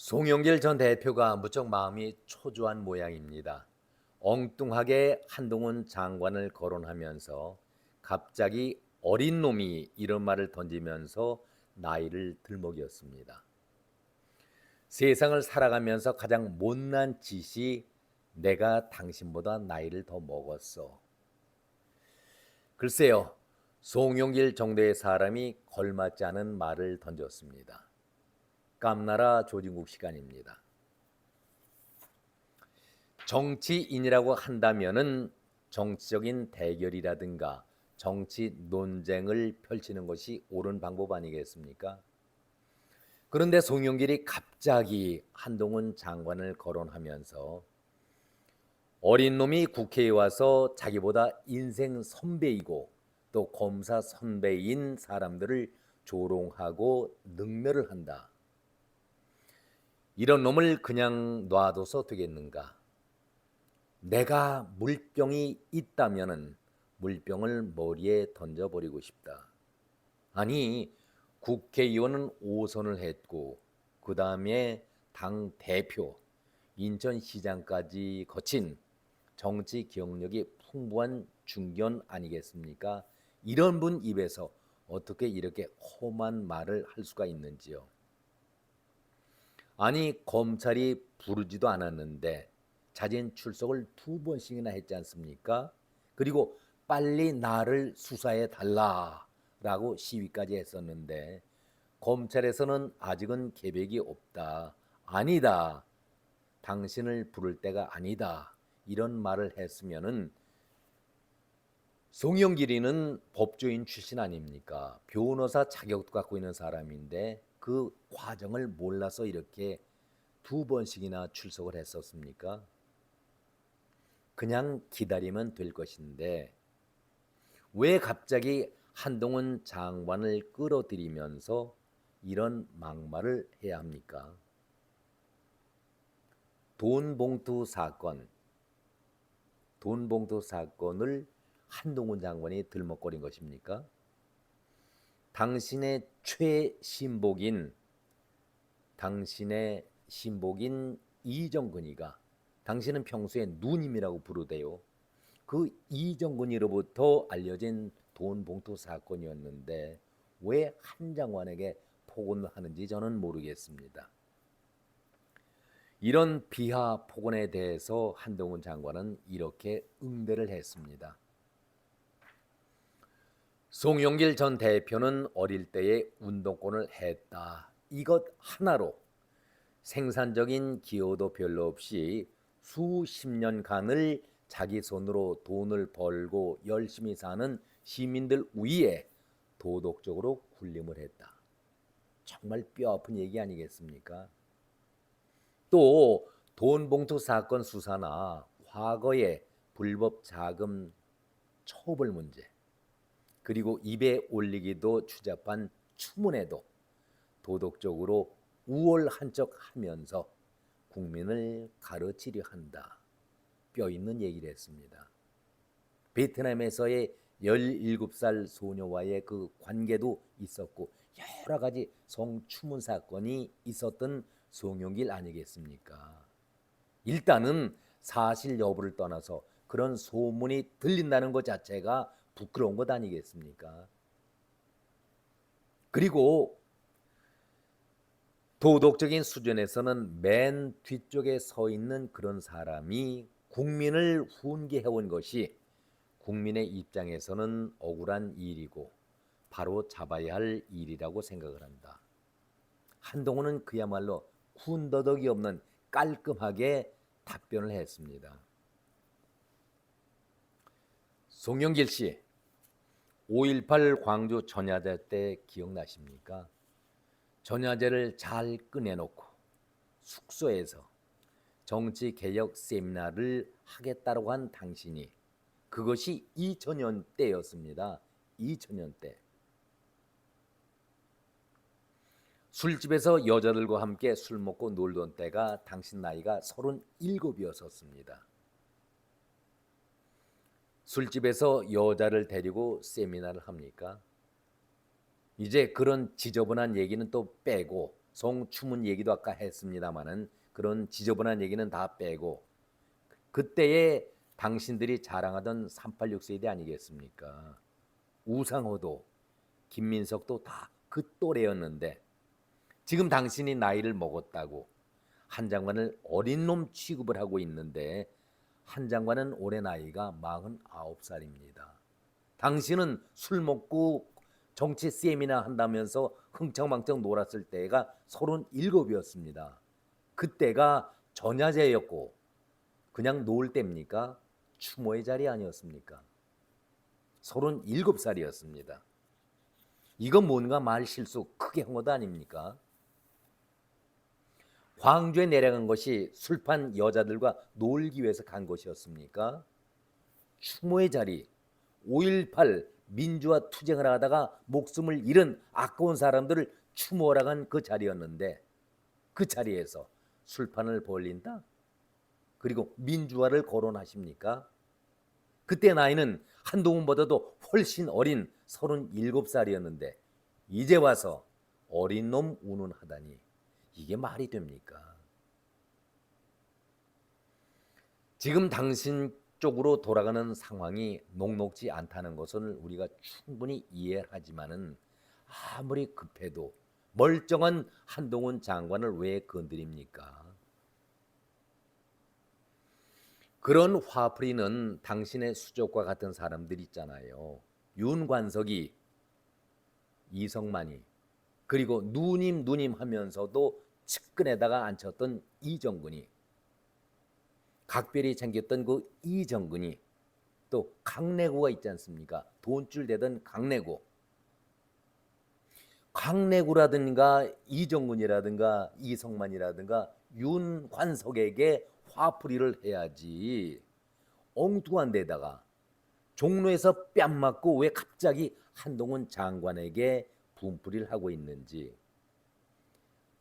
송영길 전 대표가 무척 마음이 초조한 모양입니다. 엉뚱하게 한동훈 장관을 거론하면서 갑자기 어린 놈이 이런 말을 던지면서 나이를 들먹였습니다. 세상을 살아가면서 가장 못난 짓이 내가 당신보다 나이를 더 먹었어. 글쎄요, 송영길 정도의 사람이 걸맞지 않은 말을 던졌습니다. 깜나라 조진국 시간입니다. 정치인이라고 한다면은 정치적인 대결이라든가 정치 논쟁을 펼치는 것이 옳은 방법 아니겠습니까? 그런데 송영길이 갑자기 한동훈 장관을 거론하면서 어린 놈이 국회에 와서 자기보다 인생 선배이고 또 검사 선배인 사람들을 조롱하고 능멸을 한다. 이런 놈을 그냥 놔둬서 되겠는가? 내가 물병이 있다면은 물병을 머리에 던져버리고 싶다. 아니, 국회의원은 5선을 했고 그 다음에 당 대표, 인천시장까지 거친 정치 경력이 풍부한 중견 아니겠습니까? 이런 분 입에서 어떻게 이렇게 험한 말을 할 수가 있는지요. 아니, 검찰이 부르지도 않았는데 자진 출석을 2번씩이나 했지 않습니까? 그리고 빨리 나를 수사해 달라라고 시위까지 했었는데 검찰에서는 아직은 계획이 없다. 아니다. 당신을 부를 때가 아니다. 이런 말을 했으면은 송영길이는 법조인 출신 아닙니까? 변호사 자격도 갖고 있는 사람인데 그 과정을 몰라서 이렇게 2번씩이나 출석을 했었습니까? 그냥 기다리면 될 것인데 왜 갑자기 한동훈 장관을 끌어들이면서 이런 막말을 해야 합니까? 돈봉투 사건을 한동훈 장관이 들먹거린 것입니까? 당신의 신복인 이정근이가 당신은 평소에 누님이라고 부르대요. 그 이정근이로부터 알려진 돈 봉투 사건이었는데 왜 한 장관에게 폭언을 하는지 저는 모르겠습니다. 이런 비하 폭언에 대해서 한동훈 장관은 이렇게 응대를 했습니다. 송영길 전 대표는 어릴 때에 운동권을 했다. 이것 하나로 생산적인 기여도 별로 없이 수십 년간을 자기 손으로 돈을 벌고 열심히 사는 시민들 위에 도덕적으로 군림을 했다. 정말 뼈아픈 얘기 아니겠습니까? 또 돈봉투 사건 수사나 과거의 불법 자금 처벌 문제 그리고 입에 올리기도 추잡한 추문에도 도덕적으로 우월한 척 하면서 국민을 가르치려 한다. 뼈 있는 얘기를 했습니다. 베트남에서의 17살 소녀와의 그 관계도 있었고 여러 가지 성추문 사건이 있었던 송영길 아니겠습니까? 일단은 사실 여부를 떠나서 그런 소문이 들린다는 것 자체가 부끄러운 것 아니겠습니까? 그리고 도덕적인 수준에서는 맨 뒤쪽에 서 있는 그런 사람이 국민을 훈계해온 것이 국민의 입장에서는 억울한 일이고 바로 잡아야 할 일이라고 생각을 한다. 한동훈은 그야말로 군더더기 없는 깔끔하게 답변을 했습니다. 송영길 씨, 5.18 광주 전야제 때 기억나십니까? 전야제를 잘 꺼내놓고 숙소에서 정치개혁 세미나를 하겠다고 한 당신이 그것이 2000년 때였습니다. 2000년 때. 술집에서 여자들과 함께 술 먹고 놀던 때가 당신 나이가 37이었습니다. 술집에서 여자를 데리고 세미나를 합니까? 이제 그런 지저분한 얘기는 또 빼고 송추문 얘기도 아까 했습니다마는 그런 지저분한 얘기는 다 빼고 그때에 당신들이 자랑하던 386 세대 아니겠습니까? 우상호도 김민석도 다 그 또래였는데 지금 당신이 나이를 먹었다고 한 장관을 어린 놈 취급을 하고 있는데 한 장관은 올해 나이가 49살입니다. 당신은 술 먹고 정치 세미나 한다면서 흥청망청 놀았을 때가 37이었습니다. 그때가 전야제였고 그냥 놀 때입니까? 추모의 자리 아니었습니까? 37살이었습니다. 이건 뭔가 말 실수 크게 한 것 아닙니까? 광주에 내려간 것이 술판 여자들과 놀기 위해서 간 것이었습니까? 추모의 자리, 5.18 민주화 투쟁을 하다가 목숨을 잃은 아까운 사람들을 추모하러 간 그 자리였는데 그 자리에서 술판을 벌린다? 그리고 민주화를 거론하십니까? 그때 나이는 한동훈보다도 훨씬 어린 37살이었는데 이제 와서 어린 놈 운운하다니 이게 말이 됩니까? 지금 당신 쪽으로 돌아가는 상황이 녹록지 않다는 것을 우리가 충분히 이해하지만은 아무리 급해도 멀쩡한 한동훈 장관을 왜 건드립니까? 그런 화풀이는 당신의 수족과 같은 사람들 있잖아요. 윤관석이, 이성만이, 그리고 누님 하면서도 측근에다가 앉혔던 이정근이, 각별히 챙겼던 그 이정근이, 또 강내구가 있지 않습니까? 돈줄 대던 강내구. 강내구라든가 이정근이라든가 이성만이라든가 윤관석에게 화풀이를 해야지 엉뚱한 데다가 종로에서 뺨 맞고 왜 갑자기 한동훈 장관에게 분풀이를 하고 있는지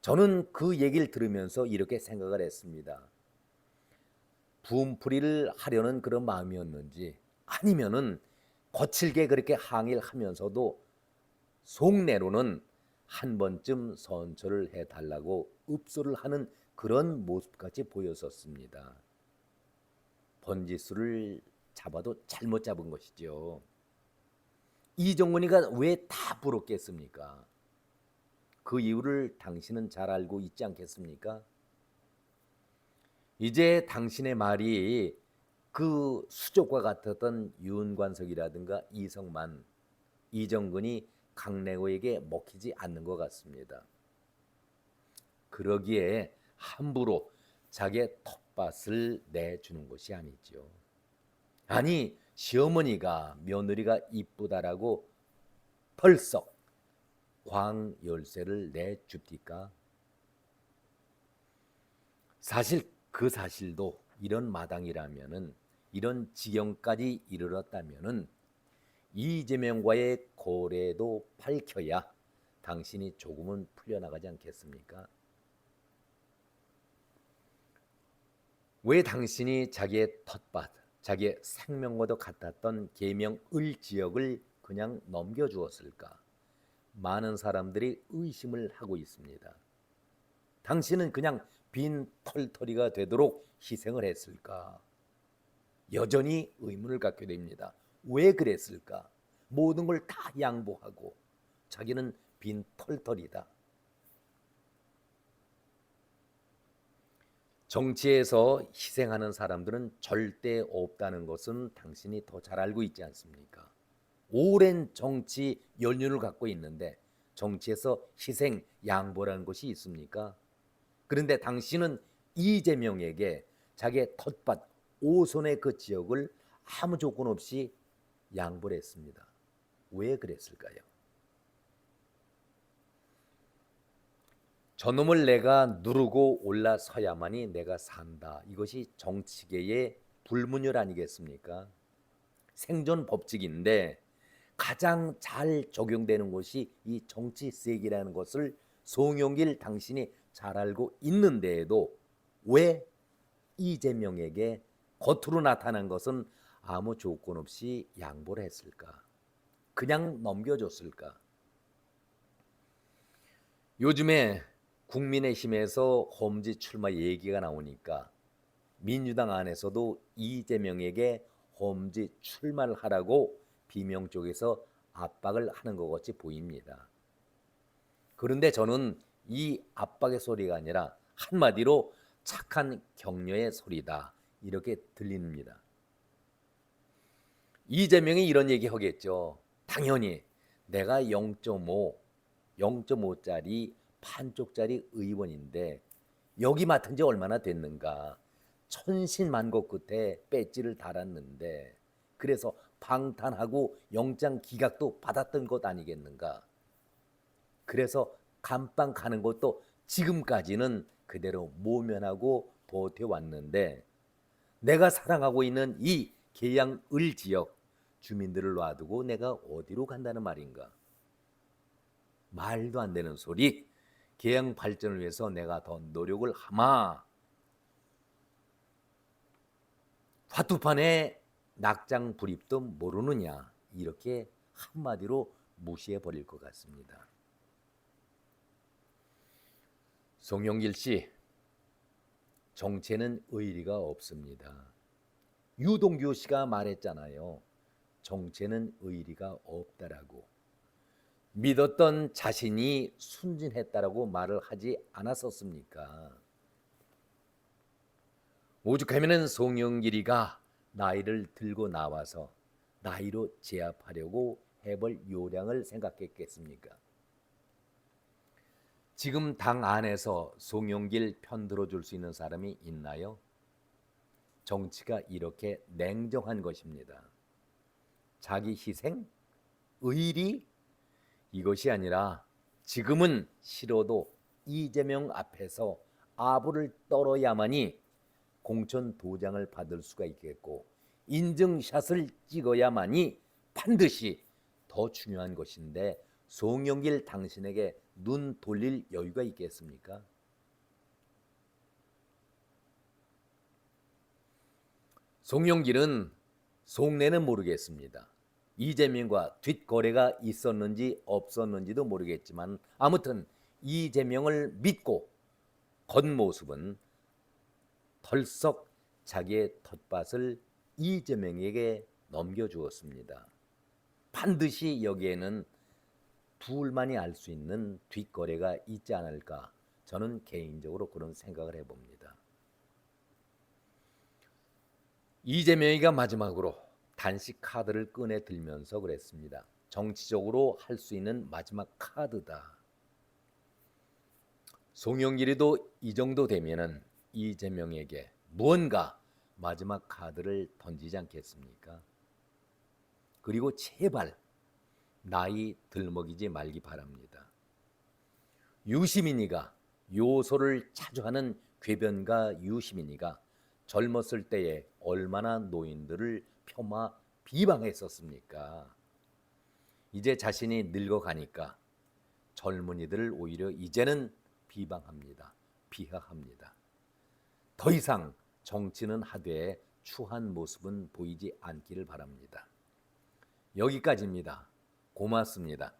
저는 그 얘기를 들으면서 이렇게 생각을 했습니다. 분풀이를 하려는 그런 마음이었는지 아니면은 거칠게 그렇게 항의를 하면서도 속내로는 한 번쯤 선처를 해달라고 읍소를 하는 그런 모습같이 보였었습니다. 번지수를 잡아도 잘못 잡은 것이죠. 이정근이가 왜 다 부럽겠습니까? 그 이유를 당신은 잘 알고 있지 않겠습니까? 이제 당신의 말이 그 수족과 같았던 윤관석이라든가 이성만, 이정근이 강내호에게 먹히지 않는 것 같습니다. 그러기에 함부로 자기의 텃밭을 내주는 것이 아니죠. 아니 시어머니가 며느리가 이쁘다라고 펄썩 광열쇠를 내줍니까? 사실 그 사실도 이런 마당이라면은 이런 지경까지 이르렀다면은 이재명과의 거래도 밝혀야 당신이 조금은 풀려나가지 않겠습니까? 왜 당신이 자기의 텃밭, 자기의 생명과도 같았던 계명을 지역을 그냥 넘겨주었을까? 많은 사람들이 의심을 하고 있습니다. 당신은 그냥 빈 털터리가 되도록 희생을 했을까? 여전히 의문을 갖게 됩니다. 왜 그랬을까? 모든 걸 다 양보하고 자기는 빈 털터리다. 정치에서 희생하는 사람들은 절대 없다는 것은 당신이 더 잘 알고 있지 않습니까? 오랜 정치 연륜을 갖고 있는데 정치에서 희생, 양보라는 것이 있습니까? 그런데 당신은 이재명에게 자기의 텃밭, 오손의 그 지역을 아무 조건 없이 양보를 했습니다. 왜 그랬을까요? 저놈을 내가 누르고 올라서야만이 내가 산다. 이것이 정치계의 불문율 아니겠습니까? 생존 법칙인데 가장 잘 적용되는 것이 이 정치세계라는 것을 송영길 당신이 잘 알고 있는데에도 왜 이재명에게 겉으로 나타난 것은 아무 조건 없이 양보를 했을까? 그냥 넘겨줬을까? 요즘에 국민의힘에서 험지 출마 얘기가 나오니까 민주당 안에서도 이재명에게 험지 출마를 하라고 비명 쪽에서 압박을 하는 것 같이 보입니다. 그런데 저는 이 압박의 소리가 아니라 한마디로 착한 격려의 소리다 이렇게 들립니다. 이재명이 이런 얘기 하겠죠. 당연히 내가 0.5짜리 반쪽짜리 의원인데 여기 맡은 지 얼마나 됐는가. 천신만고 끝에 배지를 달았는데 그래서 방탄하고 영장 기각도 받았던 것 아니겠는가. 그래서 감방 가는 것도 지금까지는 그대로 모면하고 버텨왔는데 내가 사랑하고 있는 이 계양을 지역 주민들을 놔두고 내가 어디로 간다는 말인가. 말도 안 되는 소리. 계양 발전을 위해서 내가 더 노력을 하마. 화투판에 낙장 불입도 모르느냐. 이렇게 한마디로 무시해 버릴 것 같습니다. 송영길 씨, 정치에는 의리가 없습니다. 유동규 씨가 말했잖아요. 정치에는 의리가 없다라고. 믿었던 자신이 순진했다라고 말을 하지 않았었습니까? 오죽하면은 송영길이가 나이를 들고 나와서 나이로 제압하려고 해볼 요량을 생각했겠습니까? 지금 당 안에서 송영길 편 들어줄 수 있는 사람이 있나요? 정치가 이렇게 냉정한 것입니다. 자기 희생, 의리 이것이 아니라 지금은 싫어도 이재명 앞에서 아부를 떨어야만이 공천 도장을 받을 수가 있겠고 인증샷을 찍어야만이 반드시 더 중요한 것인데 송영길 당신에게 눈 돌릴 여유가 있겠습니까? 송영길은 속내는 모르겠습니다. 이재명과 뒷거래가 있었는지 없었는지도 모르겠지만 아무튼 이재명을 믿고 겉모습은 털썩 자기의 텃밭을 이재명에게 넘겨주었습니다. 반드시 여기에는 둘만이 알 수 있는 뒷거래가 있지 않을까 저는 개인적으로 그런 생각을 해봅니다. 이재명이가 마지막으로 단식 카드를 꺼내 들면서 그랬습니다. 정치적으로 할 수 있는 마지막 카드다. 송영길이도 이 정도 되면은 이재명에게 무언가 마지막 카드를 던지지 않겠습니까? 그리고 제발 나이 들먹이지 말기 바랍니다. 유시민이가 요소를 자주 하는 궤변가 유시민이가 젊었을 때에 얼마나 노인들을 폄하 비방했었습니까? 이제 자신이 늙어가니까 젊은이들을 오히려 이제는 비방합니다. 비하합니다. 더 이상 정치는 하되 추한 모습은 보이지 않기를 바랍니다. 여기까지입니다. 고맙습니다.